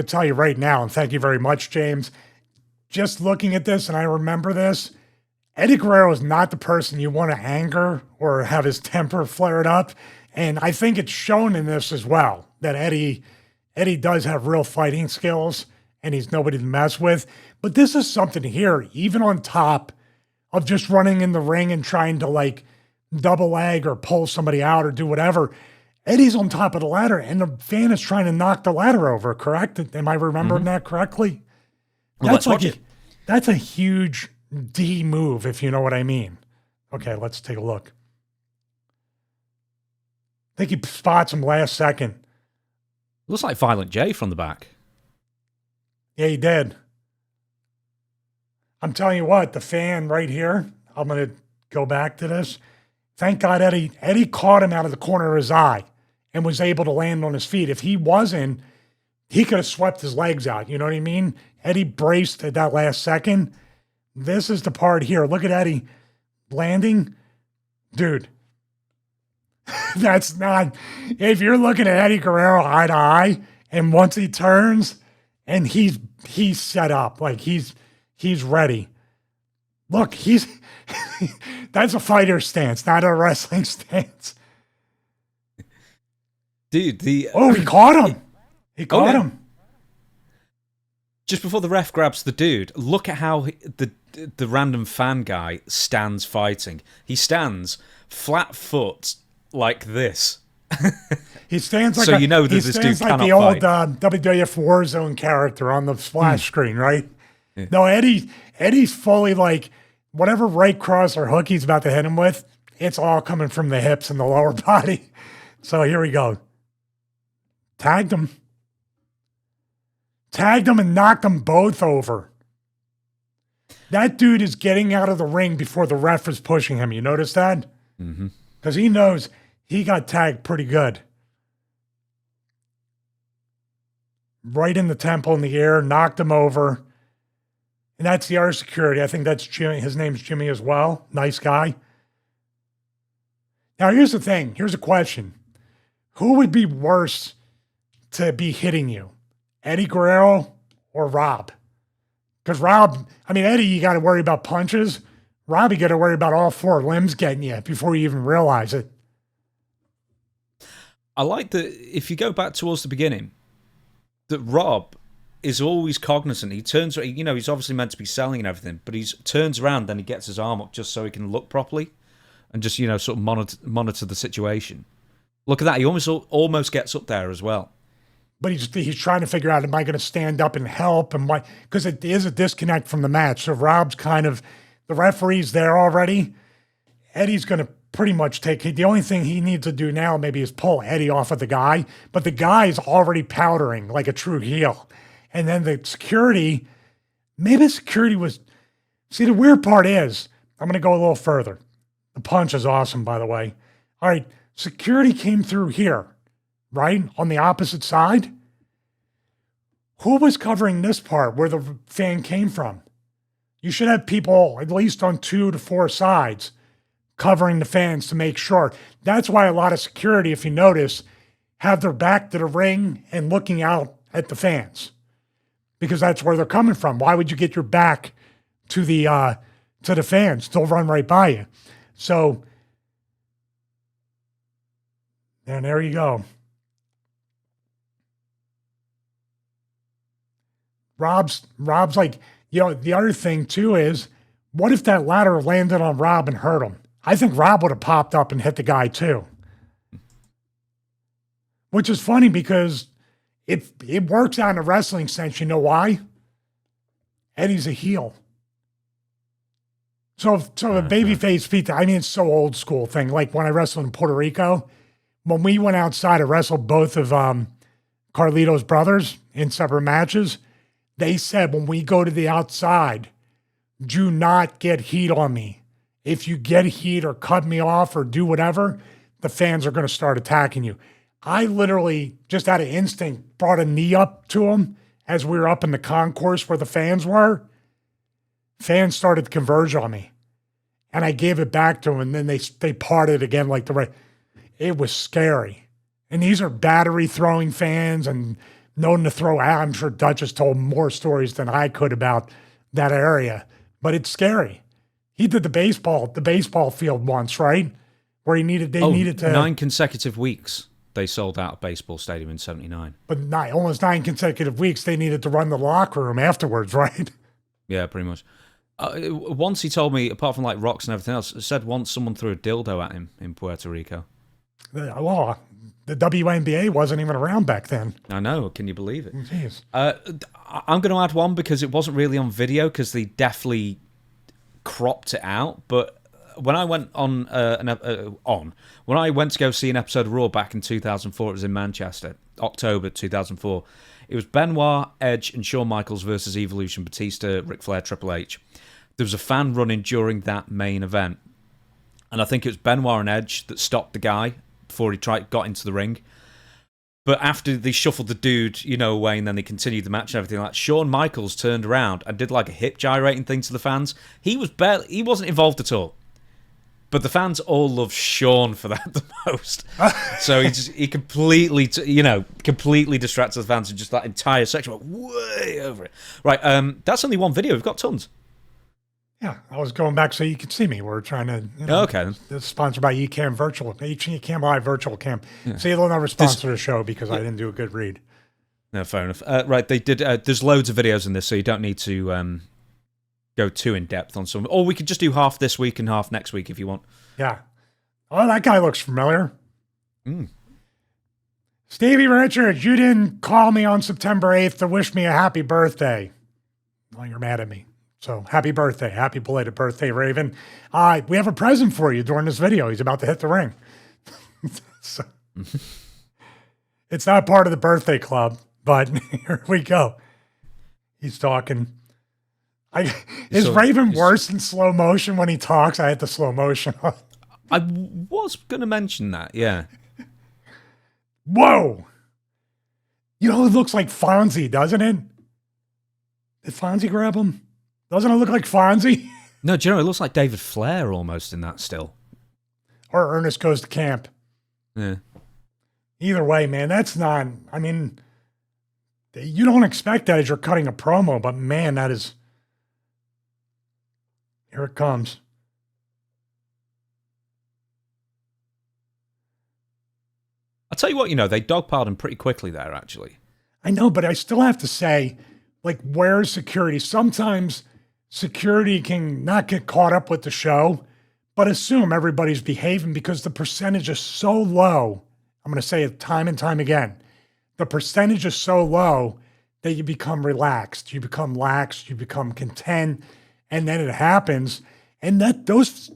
to tell you right now, and thank you very much, James. Just looking at this, and I remember this, Eddie Guerrero is not the person you want to anger or have his temper flared up. And I think it's shown in this as well that Eddie does have real fighting skills and he's nobody to mess with. But this is something here, even on top of just running in the ring and trying to like double leg or pull somebody out or do whatever. Eddie's on top of the ladder and the fan is trying to knock the ladder over, correct? Am I remembering that correctly? Well, let's watch it. That's a huge D move, if you know what I mean. Okay, let's take a look. I think he spots him last second. Looks like Violent J from the back. Yeah, he did. I'm telling you what, the fan right here, I'm going to go back to this. Thank God Eddie caught him out of the corner of his eye and was able to land on his feet. If he wasn't, he could have swept his legs out. You know what I mean? Eddie braced at that last second. This is the part here. Look at Eddie landing. Dude, that's not, if you're looking at Eddie Guerrero eye to eye, and once he turns and he's set up, like he's ready. Look, that's a fighter stance, not a wrestling stance. Dude, he caught him. He caught him. Just before the ref grabs the dude, look at how the random fan guy stands fighting. He stands flat foot like this. He stands like so you know that this dude like cannot the old fight. WWF Warzone character on the splash screen, right? Yeah. No, Eddie's fully like whatever right cross or hook he's about to hit him with, it's all coming from the hips and the lower body. So here we go. Tagged him and knocked them both over. That dude is getting out of the ring before the ref is pushing him. You notice that? Mm-hmm. Because he knows he got tagged pretty good. Right in the temple in the air, knocked him over. And that's the other security. I think that's Jimmy. His name's Jimmy as well. Nice guy. Now, here's the thing. Here's a question. Who would be worse to be hitting you? Eddie Guerrero or Rob? Because Eddie, you got to worry about punches. Rob, you got to worry about all four limbs getting you before you even realize it. I like that if you go back towards the beginning, that Rob is always cognizant. He turns, he's obviously meant to be selling and everything, but he turns around, then he gets his arm up just so he can look properly and just, sort of monitor the situation. Look at that. He almost gets up there as well. But he's trying to figure out, am I going to stand up and help? And why? Because it is a disconnect from the match. So Rob's kind of, the referee's there already. Eddie's going to pretty much the only thing he needs to do now maybe is pull Eddie off of the guy. But the guy's already powdering like a true heel. And then the security, maybe security was, see, the weird part is, I'm going to go a little further. The punch is awesome, by the way. All right, security came through here, right? On the opposite side. Who was covering this part where the fan came from? You should have people at least on 2 to 4 sides covering the fans to make sure. That's why a lot of security, if you notice, have their back to the ring and looking out at the fans. Because that's where they're coming from. Why would you get your back to the fans? They'll run right by you. So, and there you go. Rob's like, the other thing too is, what if that ladder landed on Rob and hurt him? I think Rob would have popped up and hit the guy too. Which is funny because it works out in a wrestling sense. You know why? Eddie's a heel. So the babyface beat, it's so old school thing. Like when I wrestled in Puerto Rico, when we went outside, I wrestled both of Carlito's brothers in separate matches. They said, when we go to the outside, do not get heat on me. If you get heat or cut me off or do whatever, the fans are going to start attacking you. I literally, just out of instinct, brought a knee up to him as we were up in the concourse where the fans were. Fans started to converge on me. And I gave it back to them, and then they parted again like the right. It was scary. And these are battery throwing fans and known to throw out. I'm sure Dutch has told more stories than I could about that area, but it's scary. He did the baseball field once, right? Where they needed to 9 consecutive weeks they sold out a baseball stadium in 79. But almost 9 consecutive weeks they needed to run the locker room afterwards, right? Yeah, pretty much. Once he told me, apart from like rocks and everything else, said once someone threw a dildo at him in Puerto Rico. Well, the WNBA wasn't even around back then. I know. Can you believe it? Jeez. I'm going to add one because it wasn't really on video because they definitely cropped it out. But when I went when I went to go see an episode of Raw back in 2004, it was in Manchester, October 2004. It was Benoit, Edge, and Shawn Michaels versus Evolution, Batista, Ric Flair, Triple H. There was a fan running during that main event, and I think it was Benoit and Edge that stopped the guy before he got into the ring. But after they shuffled the dude, away, and then they continued the match and everything like that, Shawn Michaels turned around and did like a hip gyrating thing to the fans. He wasn't involved at all. But the fans all love Shawn for that the most. So he completely, completely distracted the fans, and just that entire section went way over it. Right, that's only one video. We've got tons. Yeah, I was going back so you could see me. We're trying to. Okay. This is sponsored by Ecamm Virtual, Ecamm Live Virtual Cam. Yeah. See, they'll never sponsor the show because I didn't do a good read. No, fair enough. Right, they did. There's loads of videos in this, so you don't need to go too in depth on some. Or we could just do half this week and half next week if you want. Yeah. Oh, that guy looks familiar. Stevie Richards, you didn't call me on September 8th to wish me a happy birthday. Well, you're mad at me. So happy birthday. Happy belated birthday, Raven. We have a present for you during this video. He's about to hit the ring. So, it's not part of the birthday club, but here we go. He's talking. Is Raven worse in slow motion when he talks? I had the slow motion on. I was going to mention that, yeah. Whoa! It looks like Fonzie, doesn't it? Did Fonzie grab him? Doesn't it look like Fonzie? No, do you know, it looks like David Flair almost in that still. Or Ernest Goes to Camp. Yeah. Either way, man, that's not, you don't expect that as you're cutting a promo, but man, that is, here it comes. I'll tell you what, they dogpiled him pretty quickly there, actually. I know, but I still have to say, where's security? Sometimes security can not get caught up with the show, but assume everybody's behaving because the percentage is so low. I'm going to say it time and time again. The percentage is so low that you become relaxed. You become lax. You become content. And then it happens. And those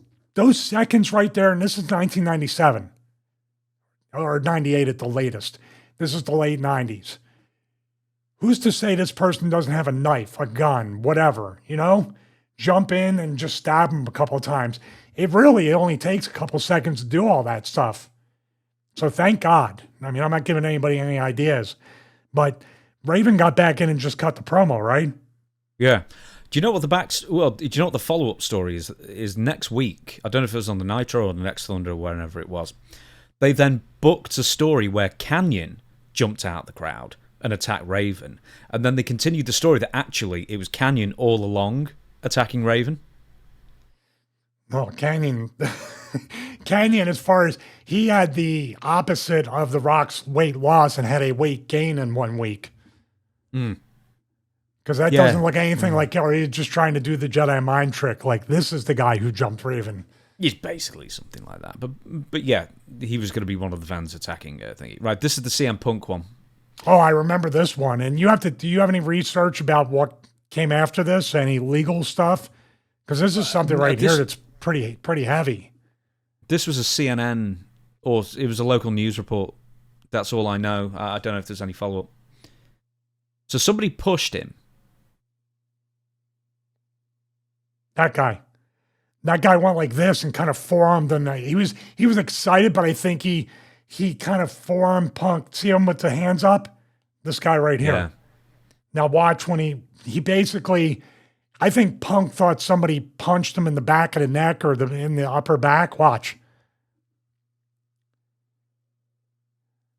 seconds right there, and this is 1997 or 98 at the latest. This is the late 90s. Who's to say this person doesn't have a knife, a gun, whatever, Jump in and just stab him a couple of times. It only takes a couple of seconds to do all that stuff. So thank God. I'm not giving anybody any ideas. But Raven got back in and just cut the promo, right? Yeah. Do you know what do you know what the follow-up story is next week? I don't know if it was on the Nitro or the Next Thunder or wherever it was. They then booked a story where Canyon jumped out the crowd and attacked Raven. And then they continued the story that actually it was Canyon all along attacking Raven. Well, Canyon, as far as he had the opposite of The Rock's weight loss and had a weight gain in 1 week. Because that doesn't look anything like, he's just trying to do the Jedi mind trick. Like, this is the guy who jumped Raven. It's basically something like that. But yeah, he was going to be one of the fans attacking thingy. Right, this is the CM Punk one. Oh, I remember this one. And do you have any research about what came after this? Any legal stuff? Because this is something here that's pretty heavy. This was a CNN, or it was a local news report. That's all I know. I don't know if there's any follow-up. So somebody pushed him. That guy went like this and kind of forearmed him. He was excited, but I think he kind of forearmed Punk. See him with the hands up? This guy right here. Yeah. Now watch when he basically, I think Punk thought somebody punched him in the back of the neck or in the upper back. Watch.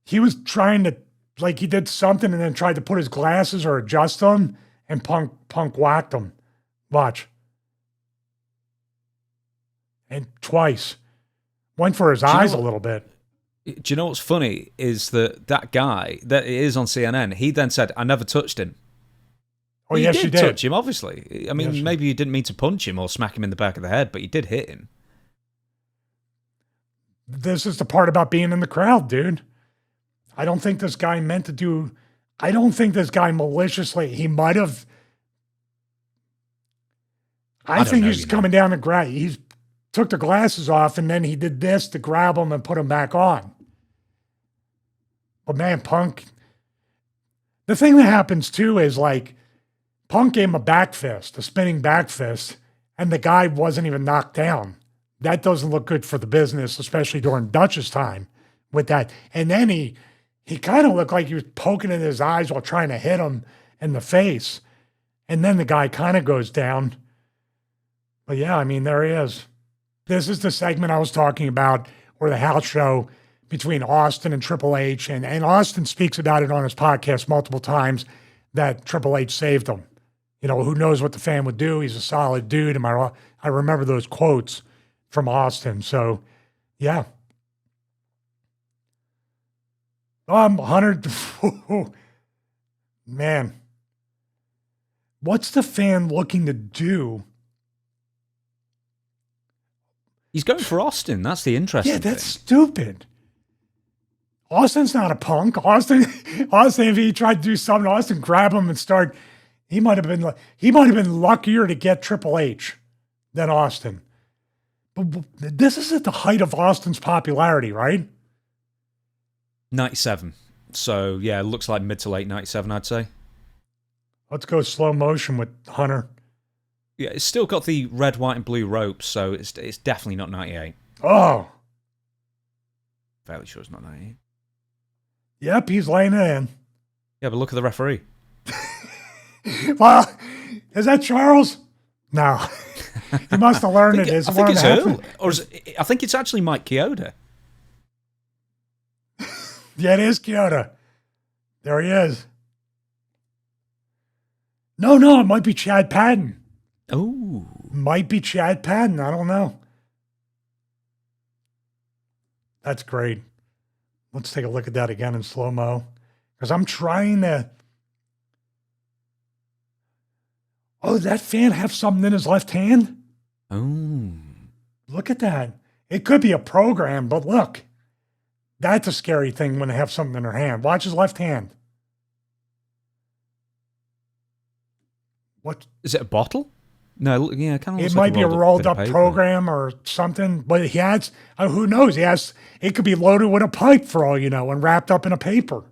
He was trying to like he did something and then tried to put his glasses or adjust them, and Punk whacked him. Watch. And twice. Went for his eyes a little bit. Do you know what's funny is that guy that is on CNN, he then said, I never touched him. Oh, yes, you did. Touch him, obviously. I mean, yes, maybe you didn't mean to punch him or smack him in the back of the head, but you did hit him. This is the part about being in the crowd, dude. I don't think this guy meant to do... I don't think this guy maliciously... He might have... I think he's coming down the grab. He's took the glasses off, and then he did this to grab them and put them back on. But man, Punk... The thing that happens, too, is like... Punk gave him a back fist, a spinning back fist, and the guy wasn't even knocked down. That doesn't look good for the business, especially during Dutch's time with that. And then he kind of looked like he was poking in his eyes while trying to hit him in the face. And then the guy kind of goes down. But yeah, I mean, there he is. This is the segment I was talking about, or the house show between Austin and Triple H. And Austin speaks about it on his podcast multiple times that Triple H saved him. You know, who knows what the fan would do? He's a solid dude. I remember those quotes from Austin. So, yeah. 100. Man. What's the fan looking to do? He's going for Austin. That's the interesting thing. Yeah, that's stupid. Austin's not a punk. Austin, if he tried to do something, Austin grab him and start. He might have been luckier to get Triple H than Austin. But this is at the height of Austin's popularity, right? 97. So, yeah, it looks like mid to late 97, I'd say. Let's go slow motion with Hunter. Yeah, it's still got the red, white, and blue ropes, so it's definitely not 98. Oh. Fairly sure it's not 98. Yep, he's laying it in. Yeah, but look at the referee. Well, is that Charles? No. He must have learned it. I think it's Earl. I think it's actually Mike Chioda. Yeah, it is Chioda. There he is. No, it might be Chad Patton. Oh. Might be Chad Patton. I don't know. That's great. Let's take a look at that again in slow-mo. Because I'm trying to... Oh, does that fan have something in his left hand? Oh. Look at that. It could be a program, but look. That's a scary thing when they have something in their hand. Watch his left hand. What? Is it a bottle? No, yeah, kind of. It might be a rolled up program or something, but he has, who knows? It could be loaded with a pipe for all you know and wrapped up in a paper.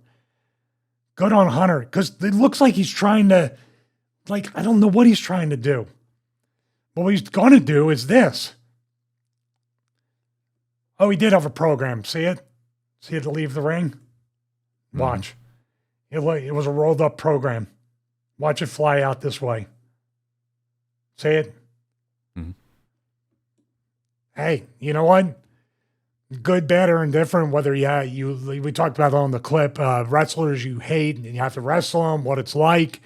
Good on Hunter, because it looks like he's trying to, I don't know what he's trying to do. But what he's going to do is this. Oh, he did have a program. See it? See it to leave the ring? Watch. Mm-hmm. It was a rolled up program. Watch it fly out this way. See it? Mm-hmm. Hey, you know what? Good, bad, or indifferent, whether we talked about it on the clip, wrestlers you hate and you have to wrestle them, what it's like.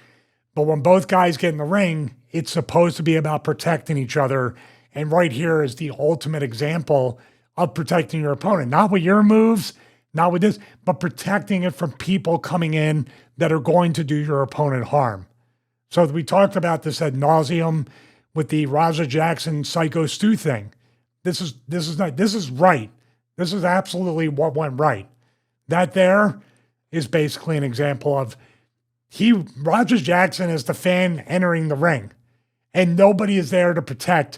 But when both guys get in the ring, it's supposed to be about protecting each other. And right here is the ultimate example of protecting your opponent. Not with your moves, not with this, but protecting it from people coming in that are going to do your opponent harm. So we talked about this ad nauseum with the Raja Jackson Psycho Stu thing. This is right. This is absolutely what went right. That there is basically an example of Raja Jackson is the fan entering the ring, and nobody is there to protect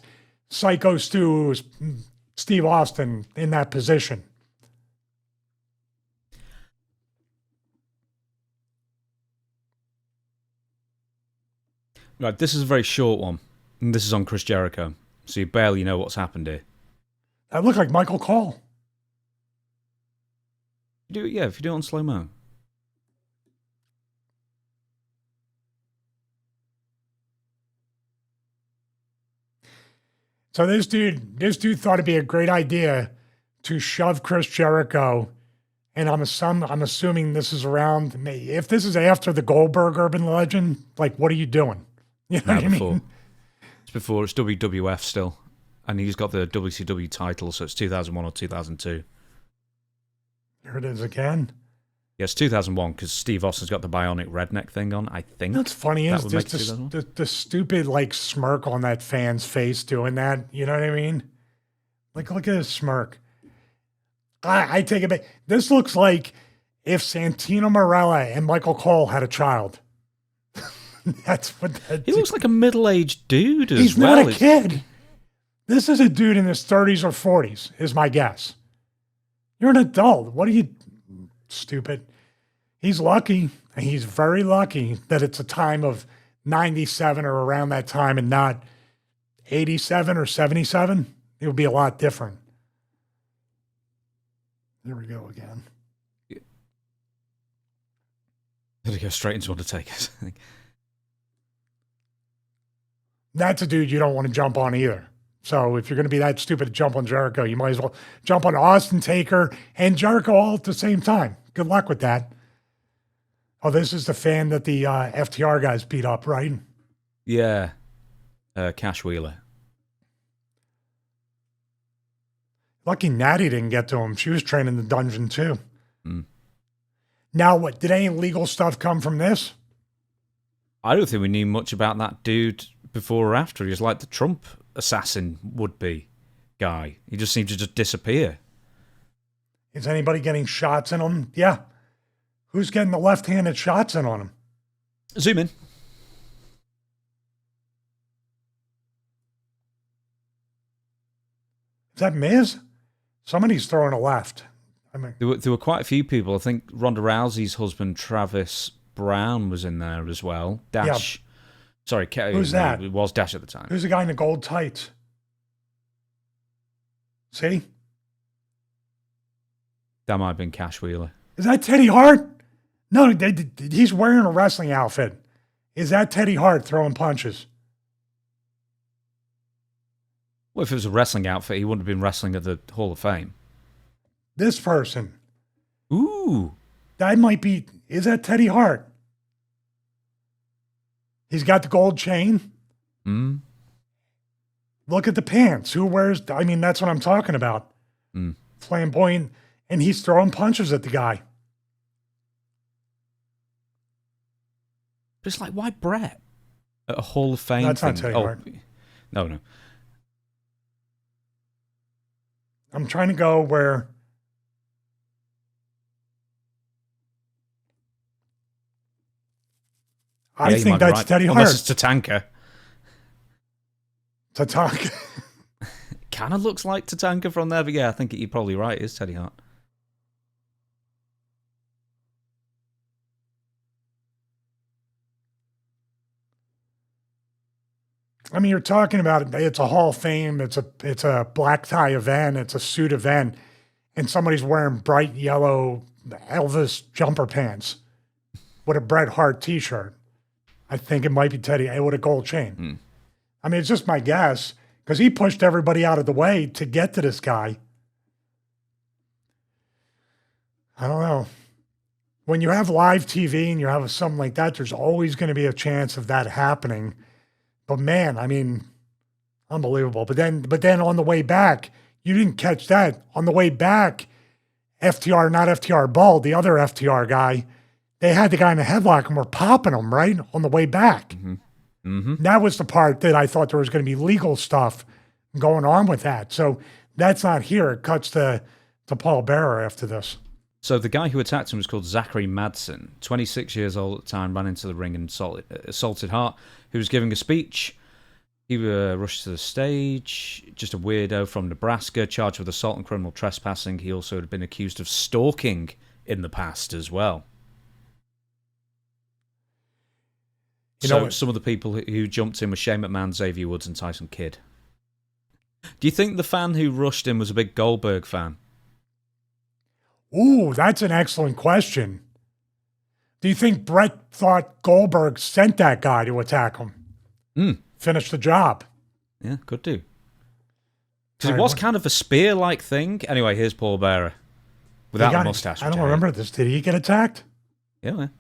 Psycho Stu, Steve Austin in that position. Right, this is a very short one. And this is on Chris Jericho, so you barely know what's happened here. That looked like Michael Cole. If you do it on slow-mo. So this dude thought it'd be a great idea to shove Chris Jericho And I'm assuming this is around me. If this is after the Goldberg Urban Legend, like, what are you doing? You know what I mean? It's before. It's WWF still. And he's got the WCW title, so it's 2001 or 2002. Here it is again. Yes, 2001, because Steve Austin's got the bionic redneck thing on, I think. What's funny is just the stupid, like, smirk on that fan's face doing that. You know what I mean? Like, look at his smirk. I take it back. This looks like if Santino Marella and Michael Cole had a child. That's what that He looks like a middle-aged dude as He's well. not a kid. This is a dude in his 30s or 40s, is my guess. You're an adult. What are you... Stupid. He's lucky. He's very lucky that it's a time of 97 or around that time and not 87 or 77. It would be a lot different. There we go again. Did he go straight into Undertaker's? That's a dude you don't want to jump on either. So if you're going to be that stupid to jump on Jericho, you might as well jump on Austin, Taker, and Jericho all at the same time. Good luck with that. Oh, this is the fan that the FTR guys beat up, right? Yeah. Cash Wheeler. Lucky Natty didn't get to him. She was training the dungeon too. Now, what? Did any legal stuff come from this? I don't think we knew much about that dude before or after. He was like the Trump assassin would-be guy. He just seemed to just disappear. Is anybody getting shots in him? Yeah. Who's getting the left-handed shots in on him? Zoom in. Is that Miz? Somebody's throwing a left. I mean, There were quite a few people. I think Ronda Rousey's husband, Travis Brown, was in there as well. Dash. Yeah. Sorry, who's that? It was Dash at the time. Who's the guy in the gold tights? See? That might have been Cash Wheeler. Is that Teddy Hart? No, he's wearing a wrestling outfit. Is that Teddy Hart throwing punches? Well, if it was a wrestling outfit, he wouldn't have been wrestling at the Hall of Fame. This person. Ooh. That might be... Is that Teddy Hart? He's got the gold chain. Look at the pants. Who wears... I mean, that's what I'm talking about. Flamboyant. And he's throwing punches at the guy. But it's like, why Brett? At a Hall of Fame That's thing? not Teddy Hart. No. I'm trying to go where... I think that's right. Teddy Hart. Unless it's Tatanka. Tatanka. Kind of looks like Tatanka from there, but yeah, I think you're probably right. It is Teddy Hart. I mean, you're talking about it's a Hall of Fame, it's a black tie event, it's a suit event, and somebody's wearing bright yellow Elvis jumper pants with a Bret Hart T-shirt. I think it might be Teddy with a gold chain. I mean, it's just my guess because he pushed everybody out of the way to get to this guy. I don't know. When you have live TV and you have something like that, there's always going to be a chance of that happening. But man, I mean, unbelievable. But then on the way back, you didn't catch that. On the way back, FTR, not FTR Ball, the other FTR guy, they had the guy in the headlock and were popping him, right? On the way back. That was the part that I thought there was going to be legal stuff going on with that. So that's not here. It cuts to Paul Bearer after this. So the guy who attacked him was called Zachary Madsen, 26 years old at the time, ran into the ring and assaulted Hart, who was giving a speech. He rushed to the stage, just a weirdo from Nebraska, charged with assault and criminal trespassing. He also had been accused of stalking in the past as well. So some of the people who jumped in were Shane McMahon, Xavier Woods, and Tyson Kidd. Do you think the fan who rushed in was a big Goldberg fan? Ooh, that's an excellent question. Do you think Brett thought Goldberg sent that guy to attack him? Finish the job. Yeah, could do. Because it was kind of a spear-like thing. Anyway, here's Paul Bearer. without a mustache. I don't remember this. Did he get attacked? Yeah, man.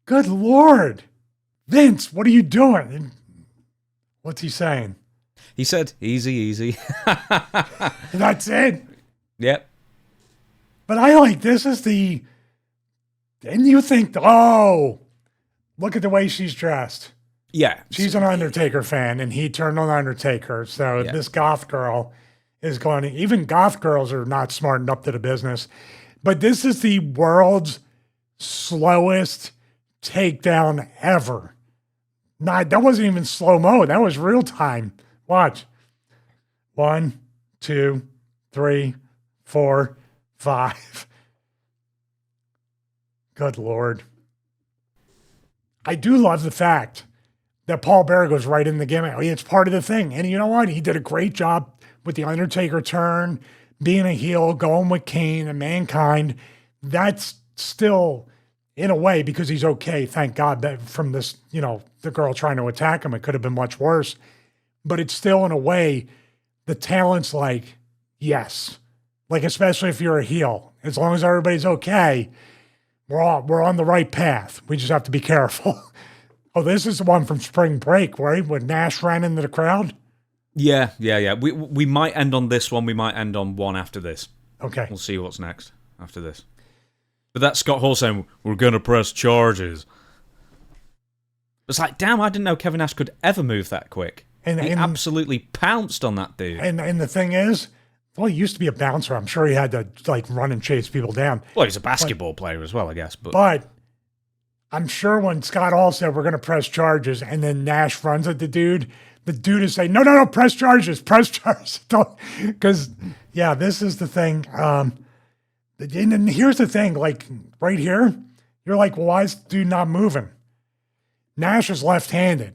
Good Lord. Vince, what are you doing? What's he saying? He said, easy, easy. That's it? Yep. But I like, this is the, and you think, oh, look at the way she's dressed. Yeah. She's an Undertaker fan, and he turned on Undertaker. So this goth girl is going to, even goth girls are not smart and up to the business. But this is the world's slowest takedown ever. That wasn't even slow-mo. That was real time. Watch. 1, 2, 3, 4, 5. Good Lord. I do love the fact that Paul Bearer goes right in the gimmick. It's part of the thing. And you know what? He did a great job with the Undertaker turn, being a heel, going with Kane and Mankind. That's still, in a way, because he's okay, thank God, that from this, the girl trying to attack him, it could have been much worse. But it's still, in a way, the talent's like, yes. Like, especially if you're a heel. As long as everybody's okay, we're on the right path. We just have to be careful. Oh, this is the one from Spring Break, right? When Nash ran into the crowd? Yeah. We might end on this one. We might end on one after this. Okay. We'll see what's next after this. But that's Scott Hall saying, we're going to press charges. It's like, damn, I didn't know Kevin Nash could ever move that quick. And he absolutely pounced on that dude. And the thing is, well, he used to be a bouncer. I'm sure he had to, run and chase people down. Well, he's a basketball player as well, I guess. But I'm sure when Scott Hall said, we're going to press charges, and then Nash runs at the dude is saying, no, press charges. Because, this is the thing. And here's the thing, right here, you're like, well, why is the dude not moving? Nash is left-handed.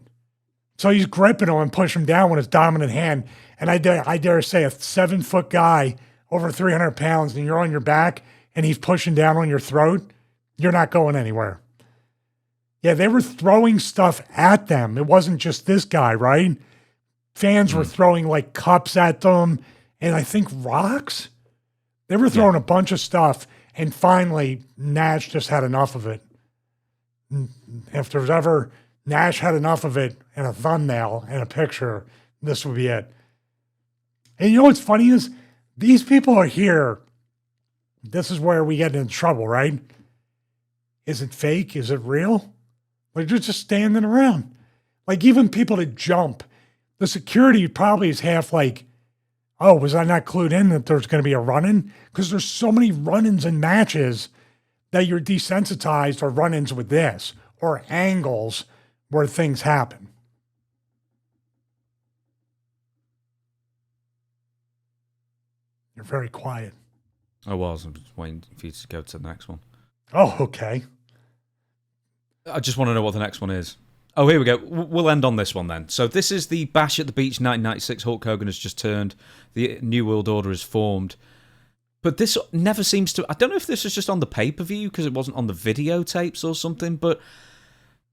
So he's gripping him and pushing him down with his dominant hand. And I dare say a 7-foot guy over 300 pounds and you're on your back and he's pushing down on your throat, you're not going anywhere. Yeah, they were throwing stuff at them. It wasn't just this guy, right? Fans were throwing cups at them and I think rocks. They were throwing a bunch of stuff. And finally, Nash just had enough of it. If there's ever Nash had enough of it in a thumbnail and a picture, this would be it. And you know what's funny is these people are here. This is where we get into trouble, right? Is it fake? Is it real? They're just standing around. Even people that jump, the security probably is half oh, was I not clued in that there's going to be a run-in? Because there's so many run-ins in matches that you're desensitized or run-ins with this or angles where things happen. You're very quiet. I was waiting for you to go to the next one. Oh, okay. I just want to know what the next one is. Oh, here we go. We'll end on this one then. So this is the Bash at the Beach 1996. Hulk Hogan has just turned. The New World Order is formed. But this never seems to... I don't know if this is just on the pay-per-view because it wasn't on the videotapes or something, but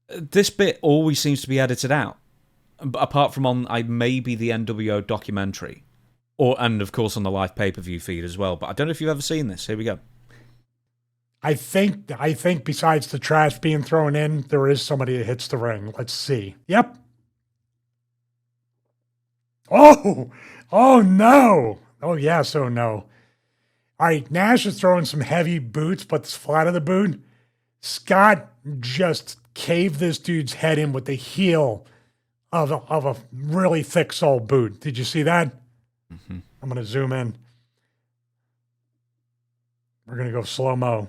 this bit always seems to be edited out. Apart from on maybe the NWO documentary. And of course on the live pay-per-view feed as well. But I don't know if you've ever seen this. Here we go. I think besides the trash being thrown in, there is somebody that hits the ring. Let's see. Yep. Oh no. Oh yes, oh no. All right, Nash is throwing some heavy boots, but the flat of the boot, Scott just caved this dude's head in with the heel of a really thick sole boot. Did you see that? Mm-hmm. I'm going to zoom in. We're going to go slow-mo.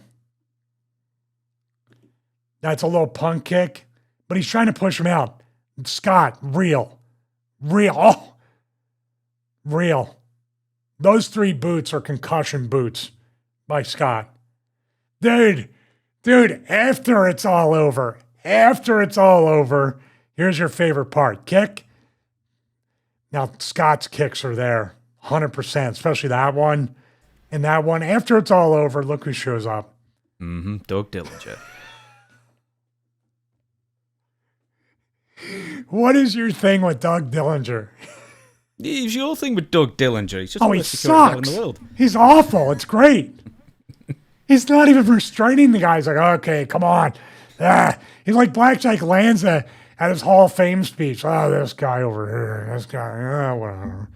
That's a little punk kick, but he's trying to push him out. Scott, real. Oh, real. Those 3 boots are concussion boots by Scott. Dude, after it's all over, here's your favorite part. Kick. Now, Scott's kicks are there, 100%, especially that one. And that one, after it's all over, look who shows up. Mm-hmm, Doug Dillinger. What is your thing with Doug Dillinger? It's your thing with Doug Dillinger. He's just Oh, the he worst security guard in sucks. the world. He's awful. It's great. He's not even restraining the guy. He's like, okay, come on. He's like Blackjack Lanza at his Hall of Fame speech. Oh, this guy over here. This guy. Whatever.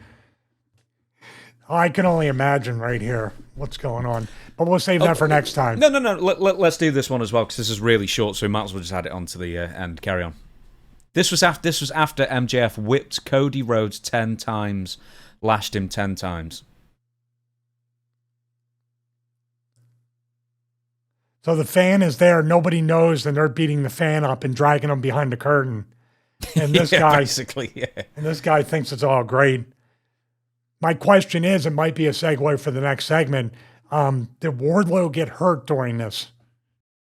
I can only imagine right here what's going on. But we'll save that for next time. No. Let's do this one as well because this is really short, so we might as well just add it on to the end. Carry on. This was after MJF whipped Cody Rhodes 10 times, lashed him 10 times. So the fan is there. Nobody knows, and they're beating the fan up and dragging him behind the curtain. And this guy, basically, yeah. And this guy thinks it's all great. My question is, it might be a segue for the next segment. Did Wardlow get hurt during this?